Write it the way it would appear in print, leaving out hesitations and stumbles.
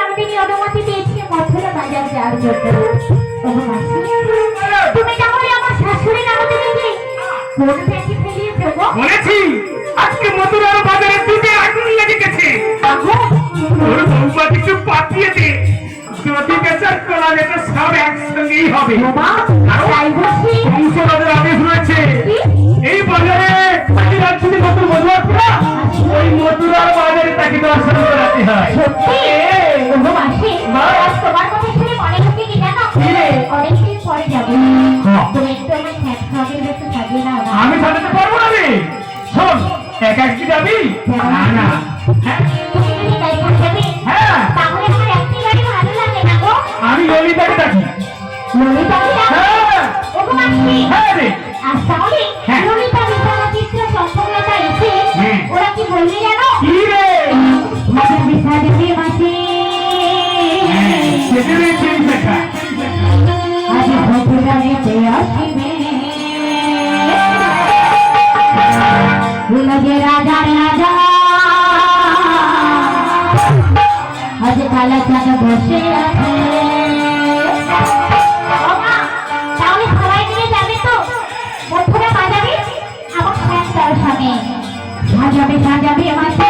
আমাদের অনুমতি দিয়েছে মথুরা বাজার যাওয়ার জন্য। ওগো মাসি, তুমি তাহলে আমার শাশুড়ির অনুমতি দিয়ে কোন ব্যাংকে ফেলিয়েছো গো? বলেছি আজকে মথুরার বাজারে দুধে আগুন লেগে গেছে। ওর বউমা কিছু পাঠিয়ে দে, যদি বেচার করা যেত সব একসঙ্গেই হবে। তাই বলছি। বংশবাদের আদেশ রয়েছে এই বাজারে তাকে রাজনীতি কত মধুরা ওই মথুরার বাজারে তাকে দর্শন করাতে হয়। সত্যি? ওগো মাসি, আজ তোমার কথা শুনে মনে হচ্ছে কি জানো? অনেকদিন পরে যাবো। তুমি একটু আমার খ্যাত খাওয়াবের একটু সাজিয়ে নাও না। আমি সাজাতে পারবো না রে। শোন, একা একটি যাবি? না না, হ্যাঁ তুমি যদি তাই করতে হ্যাঁ, তাহলে আমার একটি গাড়ি ভালো লাগে না গো। আমি ললিতাকে ডাকি। ললিতাকে ডাকো? হ্যাঁ ওগো মাসি, হ্যাঁ রে, আজ তাহলে হ্যাঁ। ললিতা বিছানাচিত্র সম্পর্কটা এসে হ্যাঁ। ওরা কি বললি জানো? কি রে? মাসি বিছানা দেবে মাসি। সেটা রে সেই দেখা। আজ ভদ্রা নিতে আসিবে লাগে রাজার রাজা। আজ কালা চাঁদ বসে আছে। তাহলে সবাই মিলে যাবে তো? মথুরা বাজাবে আমার খ্যাত দর্শনে। সাজাবে সাজাবে মাসে।